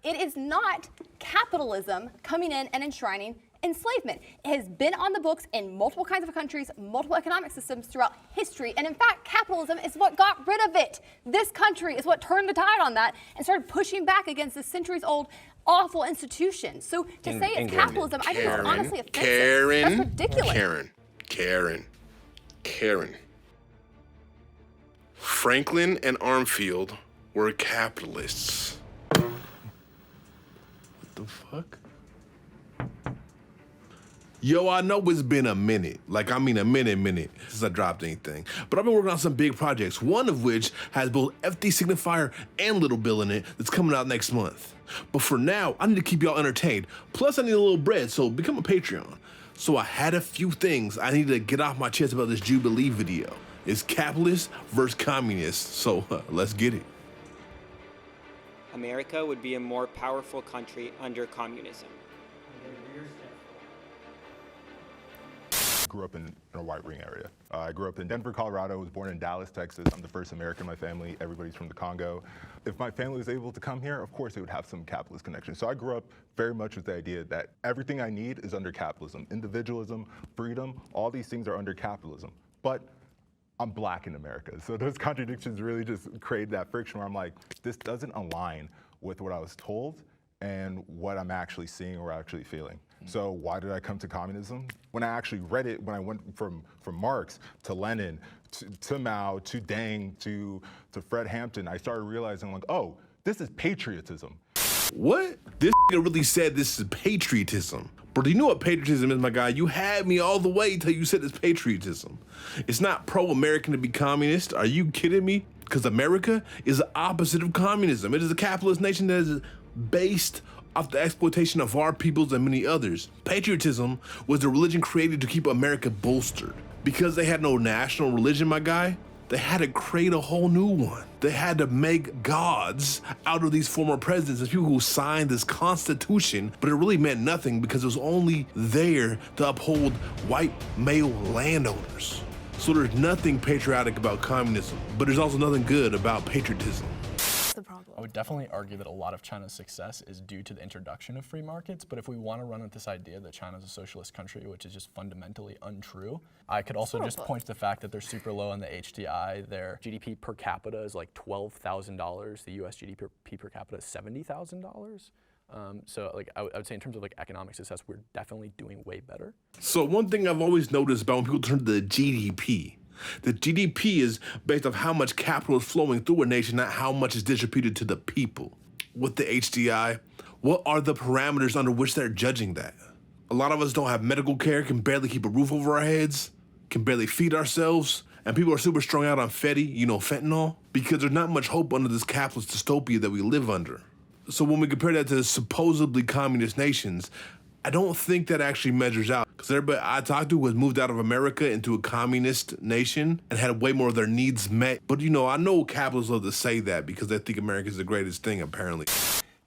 it is not capitalism coming in and enshrining enslavement. It has been on the books in multiple kinds of countries, multiple economic systems throughout history, and in fact, capitalism is what got rid of it. This country is what turned the tide on that and started pushing back against this centuries-old awful institution. So to say it's capitalism, I think is honestly offensive. That's ridiculous. Karen. Franklin and Armfield were capitalists. What the fuck? Yo, I know it's been a minute, a minute since I dropped anything, but I've been working on some big projects, one of which has both FD Signifier and Little Bill in it that's coming out next month. But for now, I need to keep y'all entertained, plus I need a little bread, so become a Patreon. So I had a few things I needed to get off my chest about this Jubilee video. It's capitalist versus communist, so let's get it. America would be a more powerful country under communism. I grew up in a white ring area. I grew up in Denver, Colorado, was born in Dallas, Texas. I'm the first American in my family. Everybody's from the Congo. If my family was able to come here, of course it would have some capitalist connections. So I grew up very much with the idea that everything I need is under capitalism. Individualism, freedom, all these things are under capitalism. But I'm black in America. So those contradictions really just create that friction where I'm like, this doesn't align with what I was told and what I'm actually seeing or actually feeling. So why did I come to communism? When I actually read it, when I went from Marx to Lenin to Mao to Deng to Fred Hampton, I started realizing like, oh, this is patriotism. What? This really said this is patriotism. Bro, do you know what patriotism is, my guy? You had me all the way until you said it's patriotism. It's not pro-American to be communist. Are you kidding me? Because America is the opposite of communism. It is a capitalist nation that is based off the exploitation of our peoples and many others. Patriotism was the religion created to keep America bolstered. Because they had no national religion, my guy, they had to create a whole new one. They had to make gods out of these former presidents and people who signed this constitution, but it really meant nothing because it was only there to uphold white male landowners. So there's nothing patriotic about communism, but there's also nothing good about patriotism. The problem. I would definitely argue that a lot of China's success is due to the introduction of free markets, but if we want to run with this idea that China's a socialist country, which is just fundamentally untrue, I could also just point to the fact that they're super low on the HDI. Their GDP per capita is like $12,000. The US GDP per capita is $70,000. So like I would say in terms of like economic success, we're definitely doing way better. So one thing I've always noticed about when people turn to the GDP, the GDP is based off how much capital is flowing through a nation, not how much is distributed to the people. With the HDI, what are the parameters under which they're judging that? A lot of us don't have medical care, can barely keep a roof over our heads, can barely feed ourselves, and people are super strung out on fentanyl, because there's not much hope under this capitalist dystopia that we live under. So when we compare that to supposedly communist nations, I don't think that actually measures out, because everybody I talked to was moved out of America into a communist nation and had way more of their needs met. But I know capitalists love to say that because they think America is the greatest thing, apparently.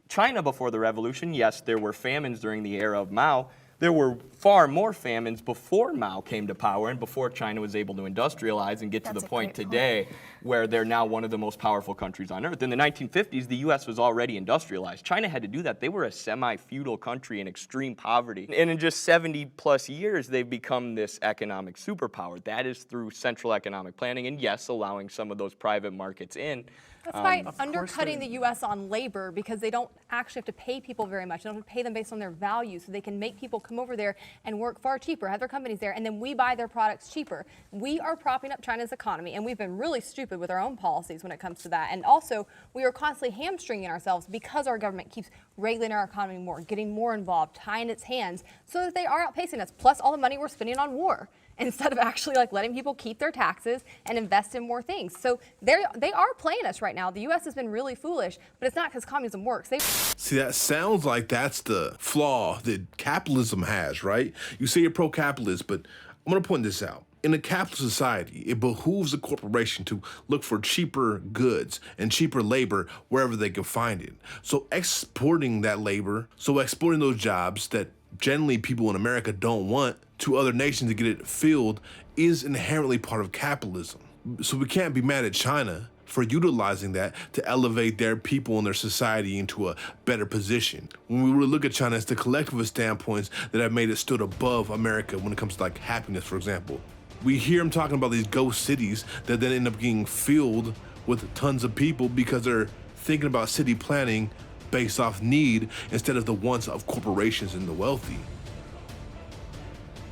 China before the revolution, yes, there were famines during the era of Mao. There were far more famines before Mao came to power and before China was able to industrialize and get to the point today where they're now one of the most powerful countries on earth. In the 1950s, the US was already industrialized. China had to do that. They were a semi-feudal country in extreme poverty. And in just 70 plus years, they've become this economic superpower. That is through central economic planning and yes, allowing some of those private markets in. That's by undercutting the U.S. on labor because they don't actually have to pay people very much. They don't have to pay them based on their values, so they can make people come over there and work far cheaper, have their companies there, and then we buy their products cheaper. We are propping up China's economy, and we've been really stupid with our own policies when it comes to that. And also, we are constantly hamstringing ourselves because our government keeps regulating our economy more, getting more involved, tying its hands, so that they are outpacing us, plus all the money we're spending on war, instead of actually letting people keep their taxes and invest in more things. So they are playing us right now. The U.S. has been really foolish, but it's not because communism works. See, that sounds like that's the flaw that capitalism has, right? You say you're pro-capitalist, but I'm gonna point this out. In a capitalist society, it behooves a corporation to look for cheaper goods and cheaper labor wherever they can find it. So exporting that labor, exporting those jobs that generally people in America don't want to other nations to get it filled is inherently part of capitalism. So we can't be mad at China for utilizing that to elevate their people and their society into a better position. When we really look at China, it's the collectivist standpoints that have made it stood above America when it comes to like happiness, for example. We hear them talking about these ghost cities that then end up getting filled with tons of people because they're thinking about city planning based off need instead of the wants of corporations and the wealthy.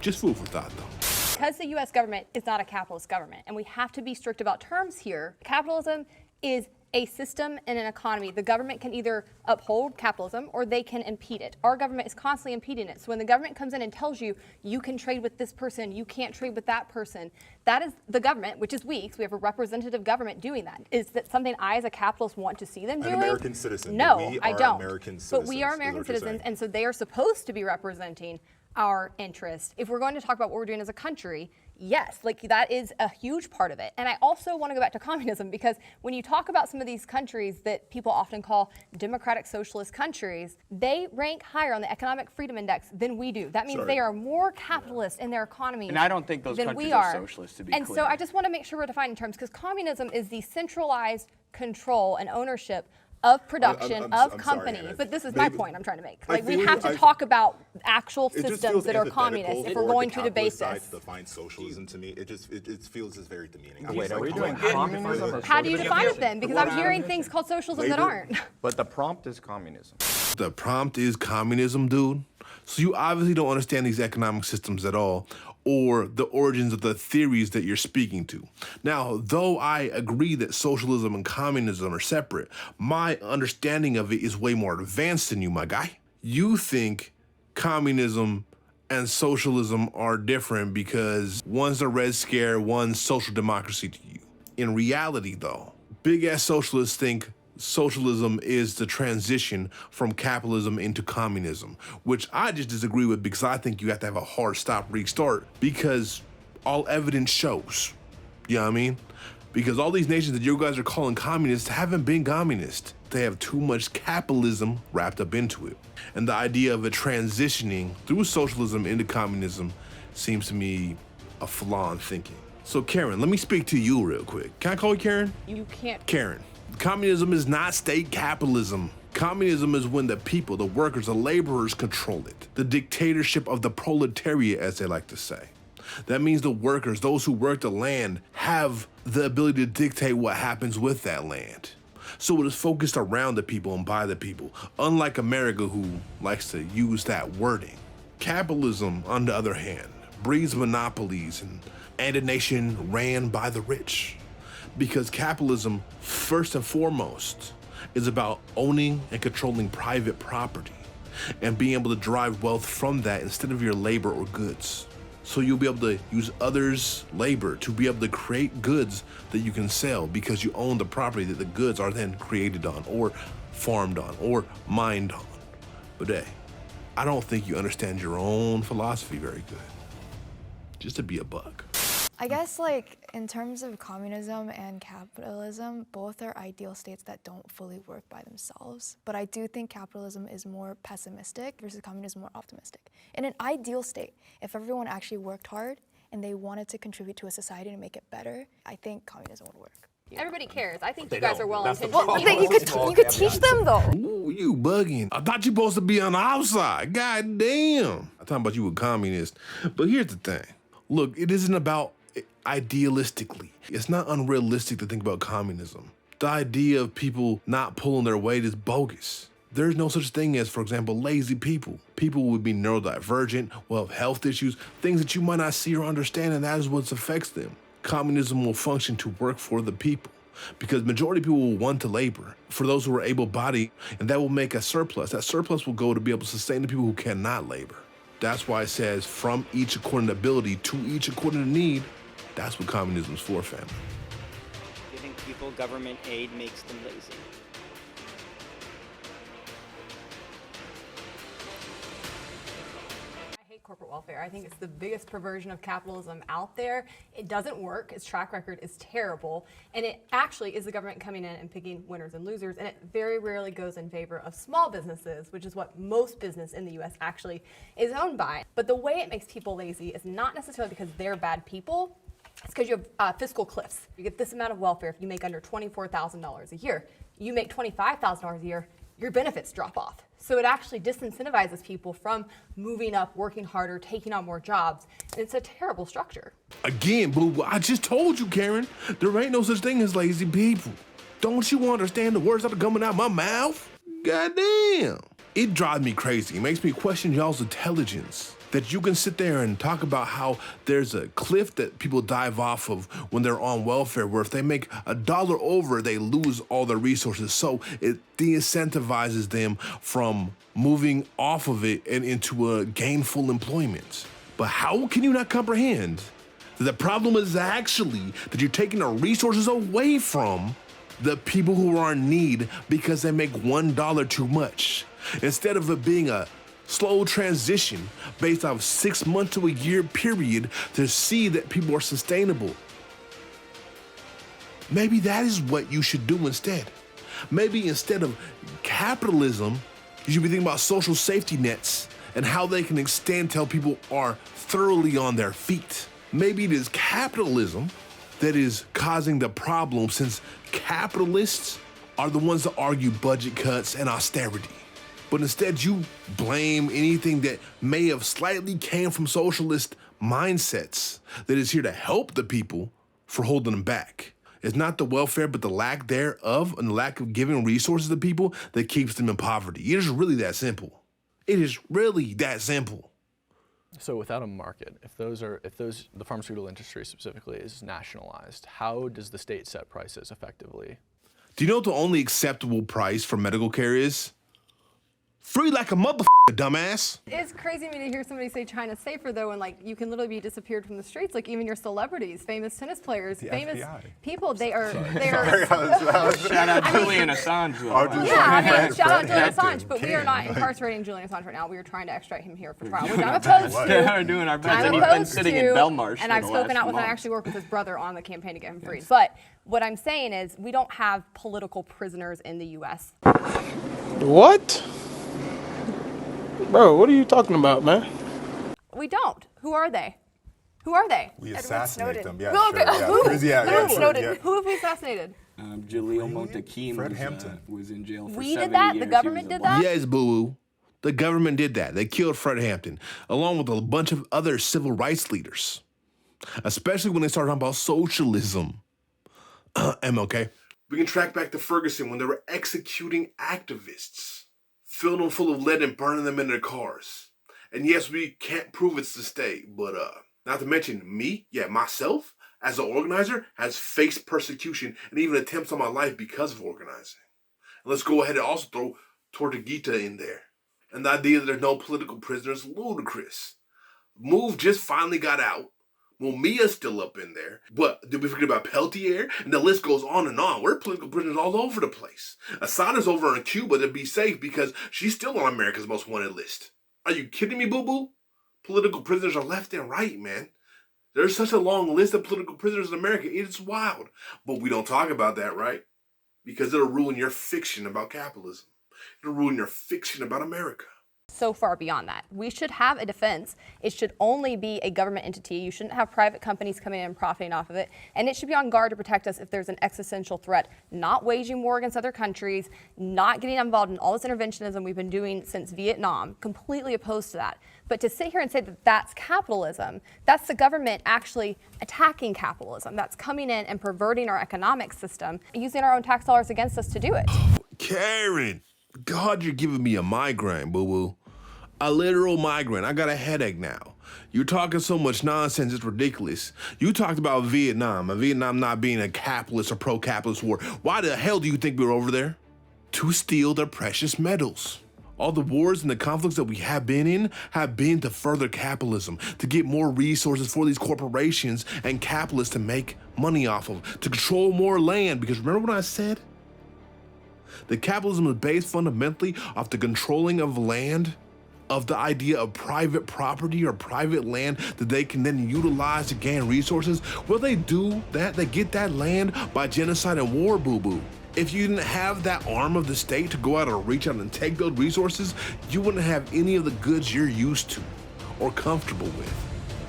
Just food for thought, though. Because the U.S. government is not a capitalist government, and we have to be strict about terms here, capitalism is a system and an economy. The government can either uphold capitalism or they can impede it. Our government is constantly impeding it. So when the government comes in and tells you, you can trade with this person, you can't trade with that person, that is the government, which is weak. So we have a representative government doing that. Is that something I, as a capitalist, want to see them doing? An American citizen. No, we I are don't. American citizens, but we are is American what you're citizens, saying. and so they are supposed to be representing our interest. If we're going to talk about what we're doing as a country, yes, like that is a huge part of it. And I also want to go back to communism, because when you talk about some of these countries that people often call democratic socialist countries, they rank higher on the economic freedom index than we do. That means they are more capitalist in their economy And I don't think those than countries we are are socialist, to be and clear. so I just want to make sure we're defining terms, because communism is the centralized control and ownership of production, I'm of sorry, companies. Hannah. But this is my Maybe- point I'm trying to make. I Like, we feel have you. to talk about actual It just systems feels that are antithetical communist if for we're the going to debate capitalist side this. to define socialism to me. It feels just very demeaning. Wait, are we doing communism or How do you define it socialism? then? Because I'm hearing things called socialism that Labor- aren't. But the prompt is communism. The prompt is communism, dude. So you obviously don't understand these economic systems at all, or the origins of the theories that you're speaking to. Now, though I agree that socialism and communism are separate, my understanding of it is way more advanced than you, my guy. You think communism and socialism are different because one's a Red Scare, one's social democracy to you. In reality, though, big-ass socialists think socialism is the transition from capitalism into communism, which I just disagree with, because I think you have to have a hard stop restart, because all evidence shows, you know what I mean? Because all these nations that you guys are calling communist haven't been communist. They have too much capitalism wrapped up into it. And the idea of it transitioning through socialism into communism seems to me a flaw in thinking. So Karen, let me speak to you real quick. Can I call you Karen? You can't. Karen, communism is not state capitalism. Communism is when the people, the workers, the laborers control it. The dictatorship of the proletariat, as they like to say. That means the workers, those who work the land, have the ability to dictate what happens with that land. So it is focused around the people and by the people, unlike America, who likes to use that wording. Capitalism, on the other hand, breeds monopolies and a nation ran by the rich. Because capitalism, first and foremost, is about owning and controlling private property and being able to derive wealth from that instead of your labor or goods. So you'll be able to use others' labor to be able to create goods that you can sell because you own the property that the goods are then created on or farmed on or mined on. But hey, I don't think you understand your own philosophy very good. Just to be a buck. I guess, like, in terms of communism and capitalism, both are ideal states that don't fully work by themselves. But I do think capitalism is more pessimistic versus communism more optimistic. In an ideal state, if everyone actually worked hard and they wanted to contribute to a society to make it better, I think communism would work. Everybody cares. I think you guys are well-intentioned. Well, you could teach them, though. Ooh, you bugging. I thought you supposed to be on the outside. God damn. I'm talking about you a communist. But here's the thing. Look, it isn't about idealistically. It's not unrealistic to think about communism. The idea of people not pulling their weight is bogus. There's no such thing as, for example, lazy people. People would be neurodivergent, will have health issues, things that you might not see or understand, and that is what affects them. Communism will function to work for the people because majority of people will want to labor for those who are able-bodied, and that will make a surplus. That surplus will go to be able to sustain the people who cannot labor. That's why it says from each according to ability to each according to need. That's what communism is for, family. Giving people government aid makes them lazy. I hate corporate welfare. I think it's the biggest perversion of capitalism out there. It doesn't work. Its track record is terrible. And it actually is the government coming in and picking winners and losers. And it very rarely goes in favor of small businesses, which is what most business in the US actually is owned by. But the way it makes people lazy is not necessarily because they're bad people. It's because you have fiscal cliffs. You get this amount of welfare if you make under $24,000 a year. You make $25,000 a year, your benefits drop off. So it actually disincentivizes people from moving up, working harder, taking on more jobs. And it's a terrible structure. Again, boo, I just told you, Karen, there ain't no such thing as lazy people. Don't you understand the words that are coming out my mouth? Goddamn. It drives me crazy. It makes me question y'all's intelligence. That you can sit there and talk about how there's a cliff that people dive off of when they're on welfare, where if they make $1 over, they lose all their resources. So it de-incentivizes them from moving off of it and into a gainful employment. But how can you not comprehend that the problem is actually that you're taking the resources away from the people who are in need because they make $1 too much? Instead of it being a slow transition based off 6 months to a year period to see that people are sustainable. Maybe that is what you should do instead. Maybe instead of capitalism, you should be thinking about social safety nets and how they can extend till people are thoroughly on their feet. Maybe it is capitalism that is causing the problem, since capitalists are the ones that argue budget cuts and austerity. But instead you blame anything that may have slightly came from socialist mindsets that is here to help the people for holding them back. It's not the welfare, but the lack thereof and the lack of giving resources to people that keeps them in poverty. It is really that simple. It is really that simple. So without a market, if the pharmaceutical industry specifically is nationalized, how does the state set prices effectively? Do you know what the only acceptable price for medical care is? Free like a motherfucker, dumbass. It's crazy to me to hear somebody say China's safer, though, and like you can literally be disappeared from the streets. Like even your celebrities, famous tennis players, famous FBI. people, they are. Shout out Julian Assange. Yeah, I mean, shout out Julian Assange, but we are not incarcerating Julian Assange right now. We are trying to extradite him here for trial, which I'm opposed to. We're doing our best. I'm And he's been opposed sitting to, in Belmarsh and for I've the spoken last out with him. I month. actually work with his brother on the campaign to get him freed. But what I'm saying is, we don't have political prisoners in the U.S. What? Bro, what are you talking about, man? We don't. Who are they? Who are they? We Edward assassinate Snowden. them. Yeah, Who? sure. Yeah. Who? Yeah, Edward sure, Snowden. yeah. Who have we assassinated? Jaleel Montekim Fred Hampton. was in jail for We 70 did that? The years. He government was a did that? Yes, boo-boo. The government did that. They killed Fred Hampton, along with a bunch of other civil rights leaders, especially when they started talking about socialism. MLK. We can track back to Ferguson when they were executing activists, filling them full of lead and burning them in their cars. And yes, we can't prove it's the state, but not to mention myself, as an organizer, has faced persecution and even attempts on my life because of organizing. And let's go ahead and also throw Tortuguita in there. And the idea that there's no political prisoners is ludicrous. Move just finally got out. Mia's still up in there. But did we forget about Peltier? And the list goes on and on. We're political prisoners all over the place. Asada's over in Cuba to be safe because she's still on America's Most Wanted list. Are you kidding me, boo-boo? Political prisoners are left and right, man. There's such a long list of political prisoners in America. It's wild. But we don't talk about that, right? Because it'll ruin your fiction about capitalism. It'll ruin your fiction about America. So far beyond that. We should have a defense. It should only be a government entity. You shouldn't have private companies coming in and profiting off of it. And it should be on guard to protect us if there's an existential threat, not waging war against other countries, not getting involved in all this interventionism we've been doing since Vietnam. Completely opposed to that. But to sit here and say that that's capitalism, that's the government actually attacking capitalism. That's coming in and perverting our economic system, using our own tax dollars against us to do it. Karen, God, you're giving me a migraine, boo-boo. A literal migraine. I got a headache now. You're talking so much nonsense, it's ridiculous. You talked about Vietnam, and Vietnam not being a capitalist or pro-capitalist war. Why the hell do you think we were over there? To steal their precious metals. All the wars and the conflicts that we have been to further capitalism, to get more resources for these corporations and capitalists to make money off of, to control more land. Because remember what I said? The capitalism is based fundamentally off the controlling of land, of the idea of private property or private land that they can then utilize to gain resources. Well, they do that. They get that land by genocide and war, boo-boo. If you didn't have that arm of the state to go out and reach out and take those resources, you wouldn't have any of the goods you're used to or comfortable with.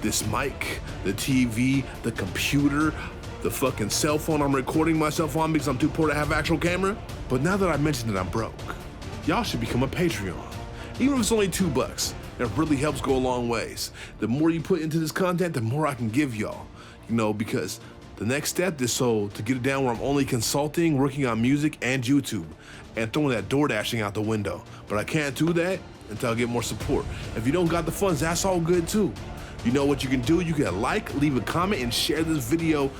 This mic, the TV, the computer, the fucking cell phone I'm recording myself on because I'm too poor to have actual camera. But now that I mentioned that I'm broke, y'all should become a Patreon. Even if it's only $2, it really helps go a long ways. The more you put into this content, the more I can give y'all. You know, because the next step is to get it down where I'm only consulting, working on music and YouTube, and throwing that door dashing out the window. But I can't do that until I get more support. If you don't got the funds, that's all good too. You know what you can do? You can leave a comment, and share this video.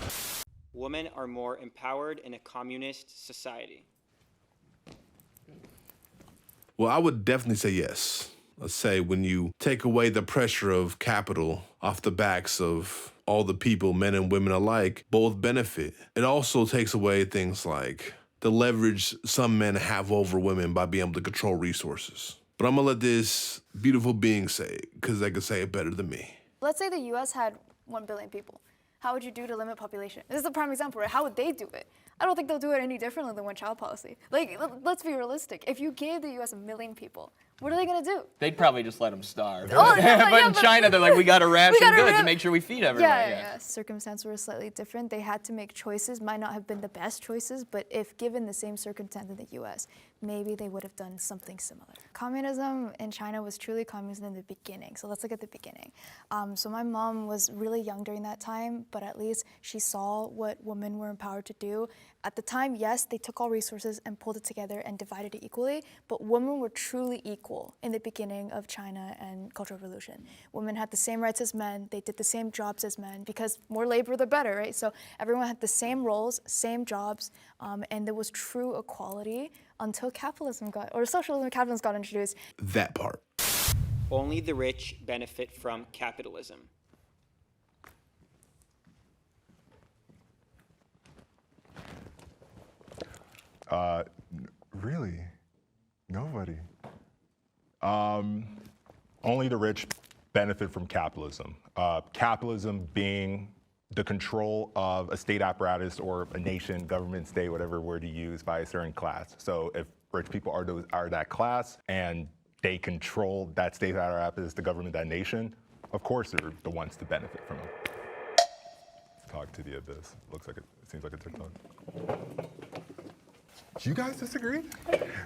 Women are more empowered in a communist society. Well, I would definitely say yes. Let's say when you take away the pressure of capital off the backs of all the people, men and women alike, both benefit. It also takes away things like the leverage some men have over women by being able to control resources. But I'm gonna let this beautiful being say it, because they can say it better than me. Let's say the US had 1 billion people. How would you do to limit population? This is a prime example, right? How would they do it? I don't think they'll do it any differently than one-child policy. Like, let's be realistic. If you gave the US 1 million people, what are they gonna do? They'd probably just let them starve. Oh, yeah, but in China, they're like, we gotta ration goods yeah. to make sure we feed everyone. Yeah. Circumstances were slightly different. They had to make choices, might not have been the best choices, but if given the same circumstance in the US, maybe they would have done something similar. Communism in China was truly communism in the beginning. So let's look at the beginning. So my mom was really young during that time, but at least she saw what women were empowered to do. At the time, yes, they took all resources and pulled it together and divided it equally, but women were truly equal in the beginning of China and Cultural Revolution. Women had the same rights as men, they did the same jobs as men, because more labor, the better, right? So everyone had the same roles, same jobs, and there was true equality until socialism and capitalism got introduced. That part. Only the rich benefit from capitalism. Really? Nobody. Only the rich benefit from capitalism. Capitalism being the control of a state apparatus or a nation, government, state, whatever word you use, by a certain class. So if rich people are that class and they control that state apparatus, the government, that nation, of course they're the ones to benefit from it. Talk to the abyss. It seems like a TikTok. Do you guys disagree?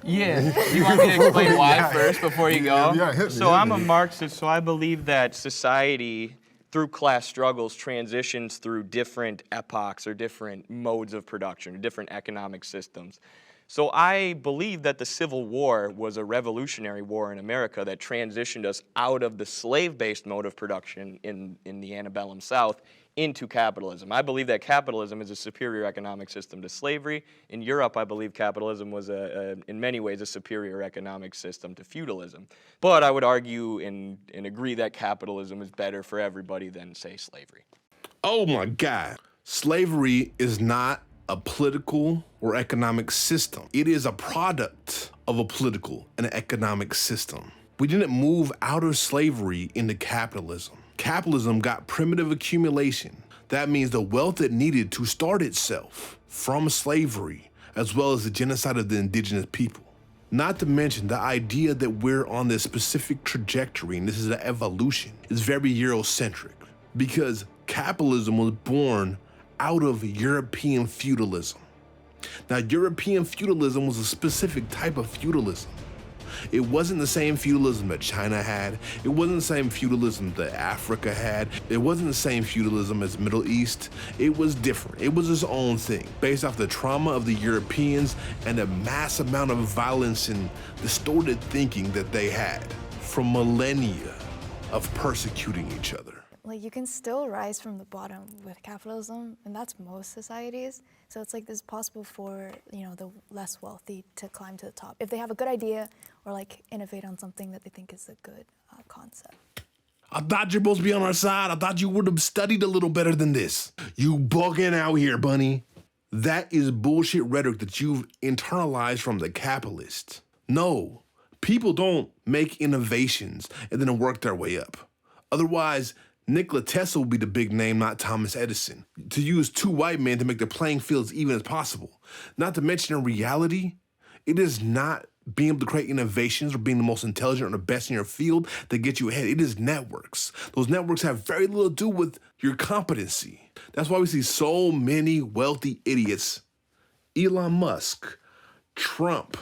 Yeah. You want me to explain why first before you go? Yeah, hit me. So I'm a Marxist, so I believe that society, through class struggles, transitions through different epochs or different modes of production, or different economic systems. So I believe that the Civil War was a revolutionary war in America that transitioned us out of the slave-based mode of production in the antebellum South into capitalism. I believe that capitalism is a superior economic system to slavery. In Europe, I believe capitalism was, in many ways, a superior economic system to feudalism. But I would argue and agree that capitalism is better for everybody than, say, slavery. Oh my God. Slavery is not a political or economic system. It is a product of a political and economic system. We didn't move out of slavery into capitalism. Capitalism got primitive accumulation. That means the wealth it needed to start itself from slavery, as well as the genocide of the indigenous people. Not to mention the idea that we're on this specific trajectory, and this is an evolution, is very Eurocentric, because capitalism was born out of European feudalism. Now, European feudalism was a specific type of feudalism. It wasn't the same feudalism that China had. It wasn't the same feudalism that Africa had. It wasn't the same feudalism as Middle East. It was different. It was its own thing, based off the trauma of the Europeans and the mass amount of violence and distorted thinking that they had from millennia of persecuting each other. Like, you can still rise from the bottom with capitalism, and that's most societies. So it's like it's possible for, the less wealthy to climb to the top if they have a good idea or like innovate on something that they think is a good concept. I thought you're supposed to be on our side. I thought you would have studied a little better than this. You bugging out here, bunny. That is bullshit rhetoric that you've internalized from the capitalists. No, people don't make innovations and then work their way up. Otherwise, Nikola Tesla will be the big name, not Thomas Edison. To use two white men to make the playing field as even as possible. Not to mention in reality, it is not being able to create innovations or being the most intelligent or the best in your field that get you ahead. It is networks. Those networks have very little to do with your competency. That's why we see so many wealthy idiots. Elon Musk, Trump,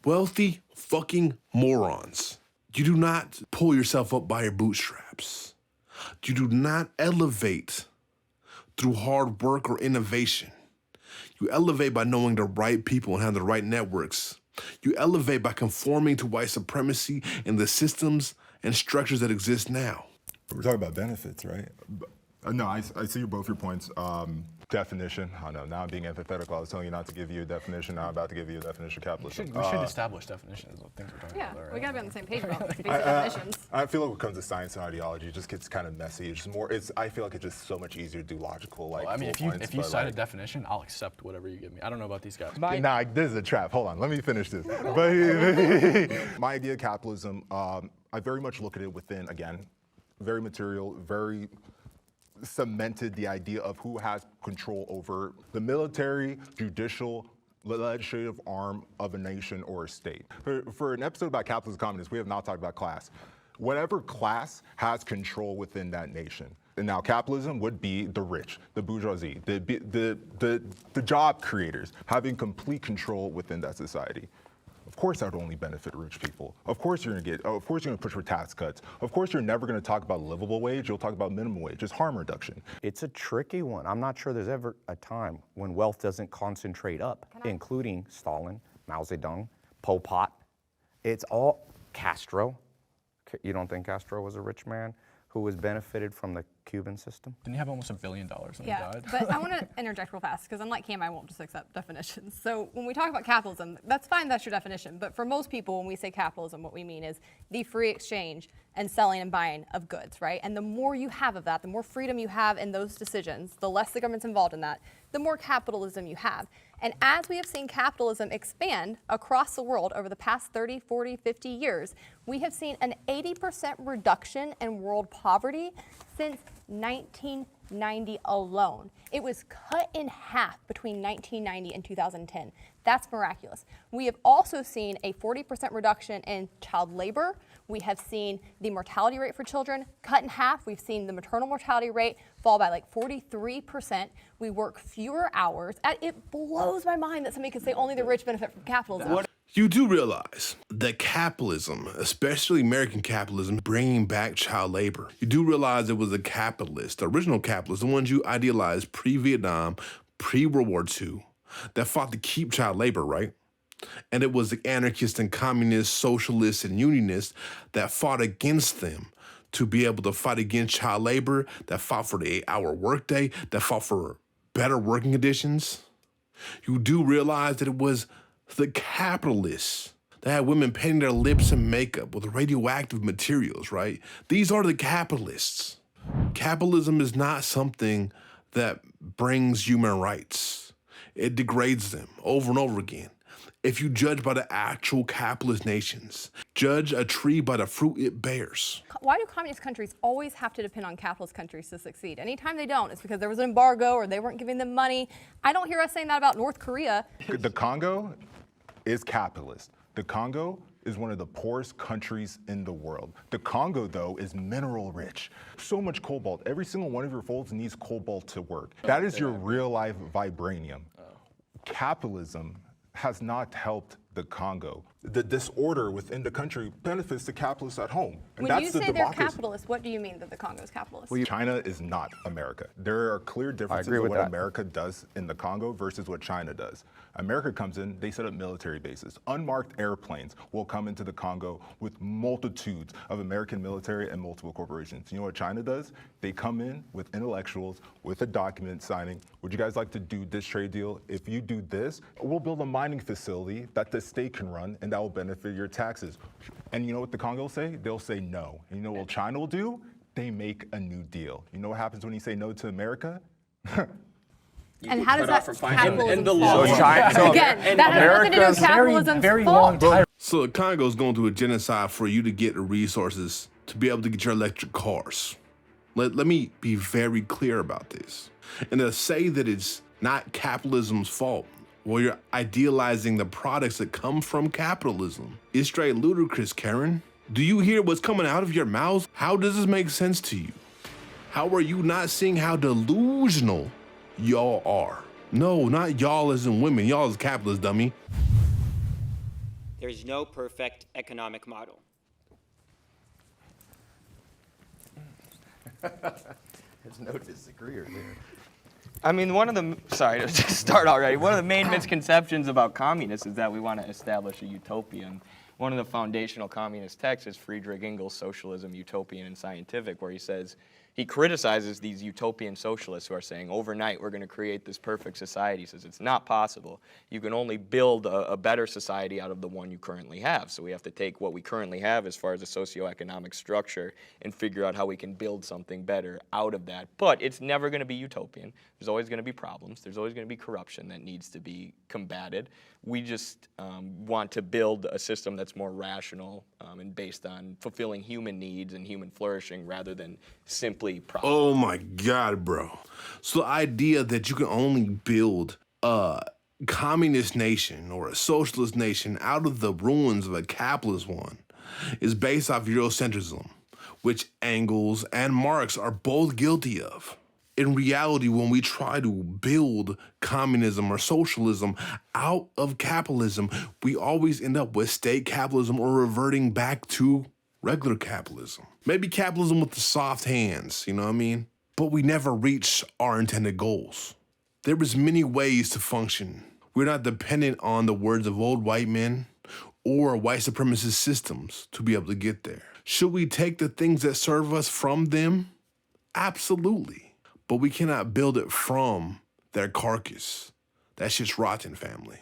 wealthy fucking morons. You do not pull yourself up by your bootstraps. You do not elevate through hard work or innovation. You elevate by knowing the right people and having the right networks. You elevate by conforming to white supremacy and the systems and structures that exist now. We're talking about benefits, right? No, I see both your points. Definition, I know, now I'm being antithetical. I was telling you not to give you a definition. Now I'm about to give you a definition of capitalism. We should establish definitions of things we're talking about. Yeah, Right? we gotta be on the same page about basic definitions. I feel like when it comes to science and ideology, it just gets kind of messy. It's more. I feel like it's just so much easier to do logical, like. Well, I mean, full points, if you but, cite a like, definition, I'll accept whatever you give me. I don't know about these guys. Nah, this is a trap. Hold on, let me finish this. But my idea of capitalism, I very much look at it within, again, very material, very cemented the idea of who has control over the military, judicial, legislative arm of a nation or a state. For an episode about capitalism and communism, we have not talked about class. Whatever class has control within that nation. And now capitalism would be the rich, the bourgeoisie, the job creators, having complete control within that society. Of course that would only benefit rich people. Of course you're gonna push for tax cuts. Of course you're never gonna talk about livable wage, you'll talk about minimum wage, just harm reduction. It's a tricky one. I'm not sure there's ever a time when wealth doesn't concentrate up, including Stalin, Mao Zedong, Pol Pot. It's all Castro. You don't think Castro was a rich man who was benefited from the Cuban system? Didn't he have almost $1 billion when he Yeah, died? but I want to interject real fast because unlike Cam, I won't just accept definitions. So when we talk about capitalism, that's fine, that's your definition. But for most people, when we say capitalism, what we mean is the free exchange and selling and buying of goods, right? And the more you have of that, the more freedom you have in those decisions, the less the government's involved in that, the more capitalism you have. And as we have seen capitalism expand across the world over the past 30, 40, 50 years, we have seen an 80% reduction in world poverty since 1990 alone. It was cut in half between 1990 and 2010. That's miraculous. We have also seen a 40% reduction in child labor. We have seen the mortality rate for children cut in half. We've seen the maternal mortality rate fall by like 43%. We work fewer hours. It blows my mind that somebody could say only the rich benefit from capitalism. You do realize that capitalism, especially American capitalism, bringing back child labor. You do realize it was the capitalists, the original capitalists, the ones you idealized pre-Vietnam, pre-World War II, that fought to keep child labor, right? And it was the anarchists and communists, socialists and unionists that fought against them to be able to fight against child labor, that fought for the 8-hour workday, that fought for better working conditions. You do realize that it was the capitalists that had women painting their lips and makeup with radioactive materials, right? These are the capitalists. Capitalism is not something that brings human rights. It degrades them over and over again. If you judge by the actual capitalist nations, judge a tree by the fruit it bears. Why do communist countries always have to depend on capitalist countries to succeed? Anytime they don't, it's because there was an embargo or they weren't giving them money. I don't hear us saying that about North Korea. The Congo is capitalist. The Congo is one of the poorest countries in the world. The Congo, though, is mineral rich. So much cobalt. Every single one of your folds needs cobalt to work. That is your real life vibranium. Capitalism has not helped the Congo. The disorder within the country benefits the capitalists at home. And When that's you the say they're democracy. capitalists, what do you mean that the Congo is capitalist? China is not America. There are clear differences agree in with what that. America does in the Congo versus what China does. America comes in, they set up military bases. Unmarked airplanes will come into the Congo with multitudes of American military and multiple corporations. You know what China does? They come in with intellectuals, with a document signing. Would you guys like to do this trade deal? If you do this, we'll build a mining facility that the state can run and that will benefit your taxes. And you know what the Congo will say? They'll say no. And you know what China will do? They make a new deal. You know what happens when you say no to America? And how does that capitalism And the fall? law. Again, that has nothing to do with capitalism's very fault. long time. So the Congo's going through a genocide for you to get the resources to be able to get your electric cars. Let me be very clear about this. And to say that it's not capitalism's fault, Well, you're idealizing the products that come from capitalism. It's straight ludicrous, Karen. Do you hear what's coming out of your mouth? How does this make sense to you? How are you not seeing how delusional y'all are? No, not y'all as in women. Y'all as capitalists, dummy. There's no perfect economic model. There's no disagreeer there. I mean, sorry to start already, one of the main misconceptions about communists is that we want to establish a utopia. One of the foundational communist texts is Friedrich Engels' Socialism, Utopian and Scientific, where he criticizes these utopian socialists who are saying, overnight, we're going to create this perfect society. He says it's not possible. You can only build a better society out of the one you currently have. So we have to take what we currently have as far as a socioeconomic structure and figure out how we can build something better out of that. But it's never going to be utopian. There's always going to be problems. There's always going to be corruption that needs to be combated. We just want to build a system that's more rational and based on fulfilling human needs and human flourishing rather than simply profit. Oh my God, bro. So the idea that you can only build a communist nation or a socialist nation out of the ruins of a capitalist one is based off Eurocentrism, which Engels and Marx are both guilty of. In reality, when we try to build communism or socialism out of capitalism, we always end up with state capitalism or reverting back to regular capitalism. Maybe capitalism with the soft hands, you know what I mean? But we never reach our intended goals. There is many ways to function. We're not dependent on the words of old white men or white supremacist systems to be able to get there. Should we take the things that serve us from them? Absolutely. But we cannot build it from their carcass. That shit's rotten, family.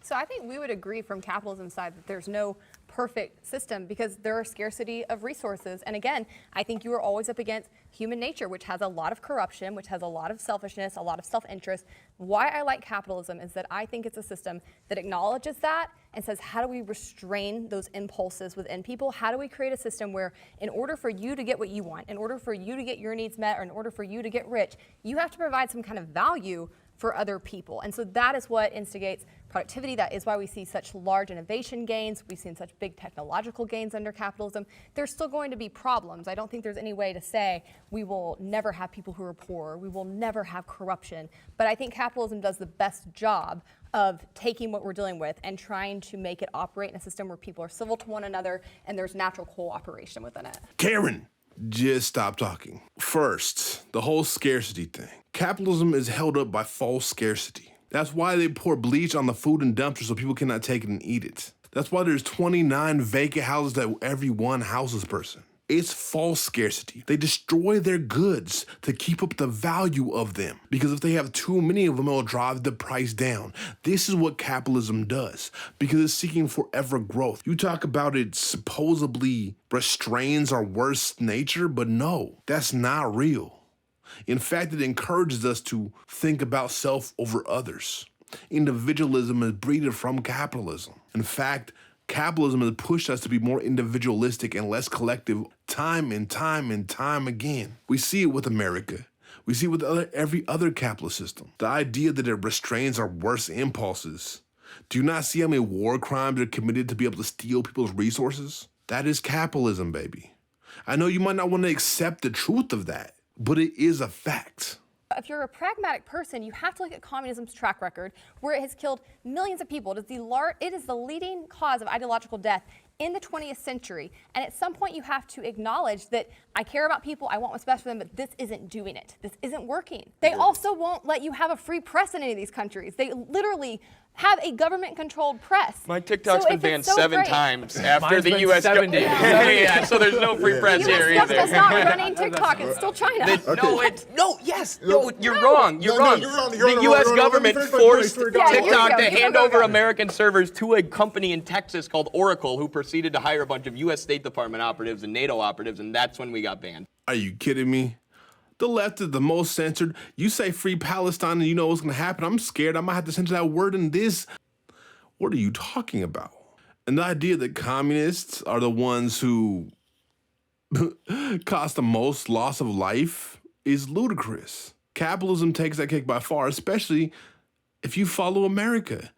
So I think we would agree from capitalism side that there's no perfect system because there are scarcity of resources. And again, I think you are always up against human nature, which has a lot of corruption, which has a lot of selfishness, a lot of self-interest. Why I like capitalism is that I think it's a system that acknowledges that and says, how do we restrain those impulses within people? How do we create a system where in order for you to get what you want, in order for you to get your needs met, or in order for you to get rich, you have to provide some kind of value for other people. And so that is what instigates productivity. That is why we see such large innovation gains. We've seen such big technological gains under capitalism. There's still going to be problems. I don't think there's any way to say we will never have people who are poor. We will never have corruption. But I think capitalism does the best job of taking what we're dealing with and trying to make it operate in a system where people are civil to one another and there's natural cooperation within it. Karen, just stop talking. First, the whole scarcity thing. Capitalism is held up by false scarcity. That's why they pour bleach on the food in dumpsters so people cannot take it and eat it. That's why there's 29 vacant houses to every one houseless person. It's false scarcity. They destroy their goods to keep up the value of them. Because if they have too many of them, it'll drive the price down. This is what capitalism does because it's seeking forever growth. You talk about it supposedly restrains our worst nature, but no, that's not real. In fact, it encourages us to think about self over others. Individualism is breeded from capitalism. In fact, capitalism has pushed us to be more individualistic and less collective time and time and time again. We see it with America. We see it with every other capitalist system. The idea that it restrains our worst impulses. Do you not see how many war crimes are committed to be able to steal people's resources? That is capitalism, baby. I know you might not want to accept the truth of that, but it is a fact. If you're a pragmatic person, you have to look at communism's track record, where it has killed millions of people. It is the leading cause of ideological death in the 20th century. And at some point, you have to acknowledge that I care about people, I want what's best for them, but this isn't doing it. This isn't working. They also won't let you have a free press in any of these countries. They literally have a government-controlled press. My TikTok's been banned seven times after Mine's the been U.S. 7 days. Yeah, so there's no free press The here U.S. either. government's not running TikTok. It's still China. You're wrong. You're wrong. The U.S. government forced TikTok to hand over American servers to a company in Texas called Oracle, who proceeded to hire a bunch of U.S. State Department operatives and NATO operatives, and that's when we got banned. Are you kidding me? The left is the most censored. You say free Palestine and you know what's gonna happen. I'm scared I might have to censor that word in this. What are you talking about? And the idea that communists are the ones who cause the most loss of life is ludicrous. Capitalism takes that cake by far, especially if you follow America.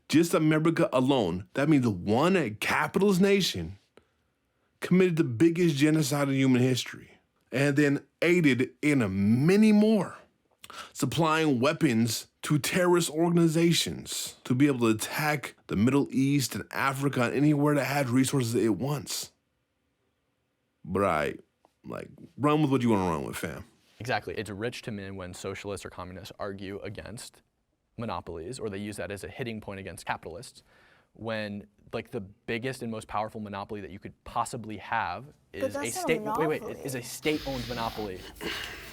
Just America alone, that means one capitalist nation committed the biggest genocide in human history and then aided in many more, supplying weapons to terrorist organizations to be able to attack the Middle East and Africa and anywhere that had resources it wants. But run with what you want to run with, fam. Exactly. It's rich to men when socialists or communists argue against monopolies, or they use that as a hitting point against capitalists, when like the biggest and most powerful monopoly that you could possibly have is a state-owned monopoly.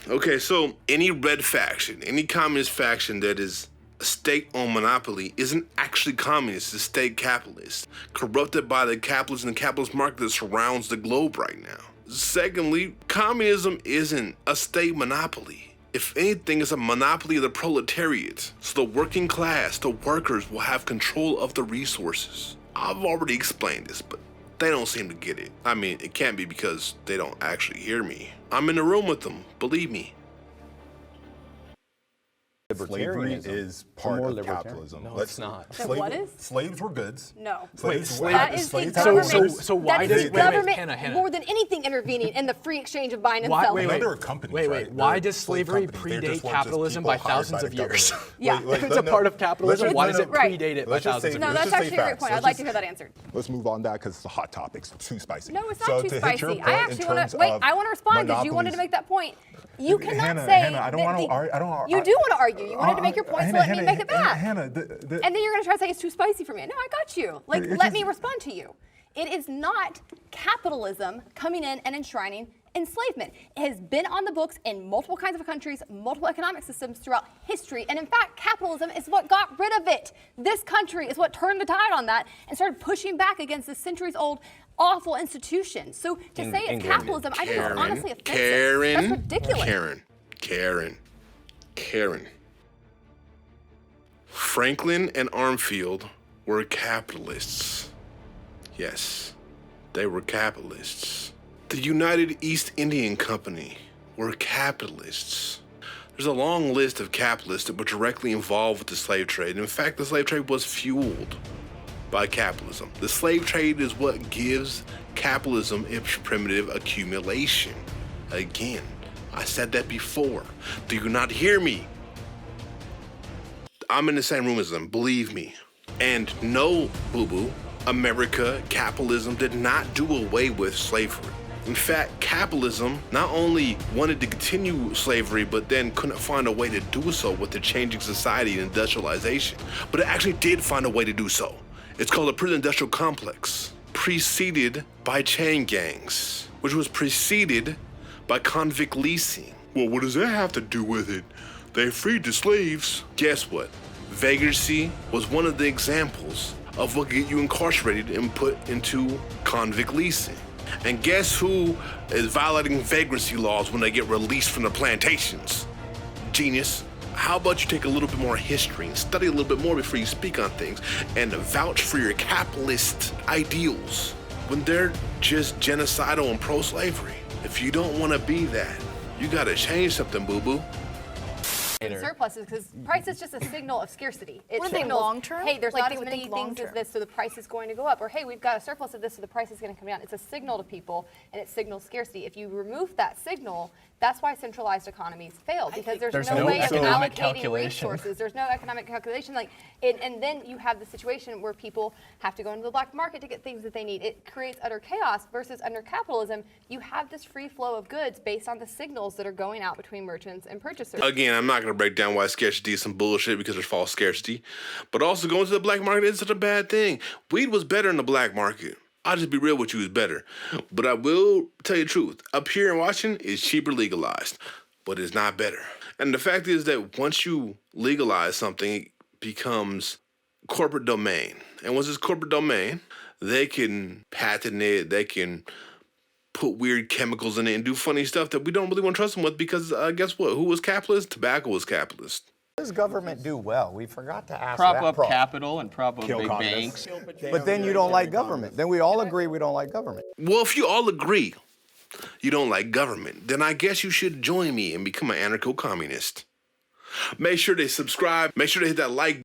Okay, so any red faction, any communist faction that is a state-owned monopoly isn't actually communist, it's state capitalist, corrupted by the capitalist and the capitalist market that surrounds the globe right now. Secondly, communism isn't a state monopoly. If anything, it's a monopoly of the proletariat. So the working class, the workers, will have control of the resources. I've already explained this, but they don't seem to get it. I mean, it can't be because they don't actually hear me. I'm in the room with them, believe me. Slavery is part of capitalism. No, it's not. What is? Slaves were goods. No. That is the slaves government. So why that is did the government Hannah. more than anything intervening in the free exchange of buying and selling? There were companies, right? Why does slavery predate capitalism by thousands of years? Yeah. If it's a part of capitalism, why does it predate it by thousands of No, years? that's actually a great point. I'd like to hear that answered. Let's move on that because it's a hot topic. It's too spicy. No, it's not too to hit your spicy. I point actually in want terms to wait. of I want to respond because you wanted to make that point. You cannot say. Hannah, I don't want to. You do want to argue. You wanted to make your point, so let me make it back. Hannah, and then you're going to try to say it's too spicy for me. No, I got you. Let me respond to you. It is not capitalism coming in and enshrining enslavement. It has been on the books in multiple kinds of countries, multiple economic systems throughout history. And in fact, capitalism is what got rid of it. This country is what turned the tide on that and started pushing back against this centuries-old awful institution. So to say it's capitalism, I think it's honestly offensive. That's ridiculous. Karen. Franklin and Armfield were capitalists. Yes, they were capitalists. The United East Indian Company were capitalists. There's a long list of capitalists that were directly involved with the slave trade. In fact, the slave trade was fueled by capitalism. The slave trade is what gives capitalism its primitive accumulation. Again, I said that before. Do you not hear me? I'm in the same room as them, believe me. And no, boo-boo, America, capitalism did not do away with slavery. In fact, capitalism not only wanted to continue slavery, but then couldn't find a way to do so with the changing society and industrialization. But it actually did find a way to do so. It's called a prison-industrial complex, preceded by chain gangs, which was preceded by convict leasing. Well, what does that have to do with it? They freed the slaves. Guess what? Vagrancy was one of the examples of what get you incarcerated and put into convict leasing. And guess who is violating vagrancy laws when they get released from the plantations? Genius. How about you take a little bit more history and study a little bit more before you speak on things and vouch for your capitalist ideals when they're just genocidal and pro-slavery? If you don't want to be that, you got to change something, boo-boo. Surpluses, because price is just a signal of scarcity. It Wouldn't they signals, long-term? hey, there's Like not they as would many think things as long-term. this, so the price is going to go up. Or hey, we've got a surplus of this, so the price is going to come down. It's a signal to people, and it signals scarcity. If you remove that signal, that's why centralized economies fail, because there's no way of economic allocating calculation. resources. There's no economic calculation. And then you have the situation where people have to go into the black market to get things that they need. It creates utter chaos versus under capitalism, you have this free flow of goods based on the signals that are going out between merchants and purchasers. Again, I'm not going to break down why scarcity is some bullshit because there's false scarcity. But also going to the black market isn't such a bad thing. Weed was better in the black market. I'll just be real with you, it's better. But I will tell you the truth. Up here in Washington, it's cheaper legalized, but it's not better. And the fact is that once you legalize something, it becomes corporate domain. And once it's corporate domain, they can patent it, they can put weird chemicals in it and do funny stuff that we don't really want to trust them with because guess what? Who was capitalist? Tobacco was capitalist. What does government do well? We forgot to ask Prop that. up capital and prop up big communists. banks. But then you don't like government. Then we all agree we don't like government. Well, if you all agree you don't like government, then I guess you should join me and become an anarcho-communist. Make sure they subscribe. Make sure they hit that like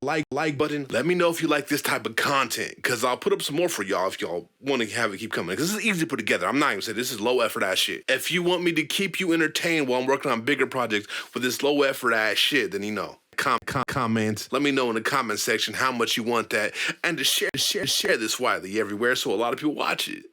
button. Let me know if you like this type of content, because I'll put up some more for y'all if y'all want to have it keep coming. Because this is easy to put together. I'm not even saying this is low effort ass shit. If you want me to keep you entertained while I'm working on bigger projects with this low effort ass shit, then you know. Comments. Let me know in the comment section how much you want that, and to share this widely everywhere so a lot of people watch it.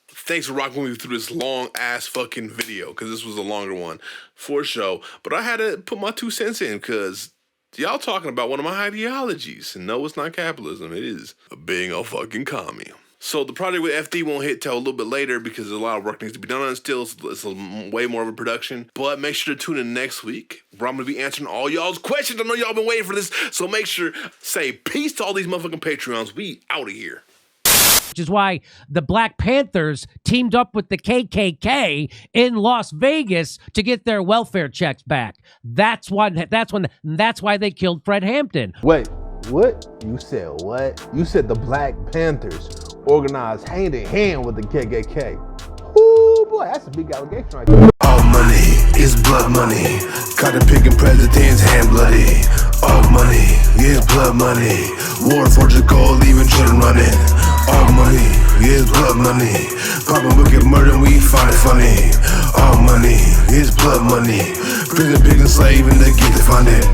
Thanks for rocking with me through this long ass fucking video, because this was a longer one for sure. But I had to put my 2 cents in because y'all talking about one of my ideologies, and no, it's not capitalism. It is being a fucking commie. So the project with FD won't hit till a little bit later because a lot of work needs to be done on it still. It's way more of a production. But make sure to tune in next week where I'm going to be answering all y'all's questions. I know y'all been waiting for this. So make sure, say peace to all these motherfucking Patreons. We out of here. Which is why the Black Panthers teamed up with the KKK in Las Vegas to get their welfare checks back. That's why they killed Fred Hampton. Wait, what? You said what? You said the Black Panthers organized hand in hand with the KKK. Ooh, boy, that's a big allegation right there. All money is blood money. Cotton picking presidents hand bloody. All money is blood money. War for just gold, leaving children running. All money is blood money. Poppin' wicked murder and we find it funny. All money is blood money. Prison picking slave and they get to find it.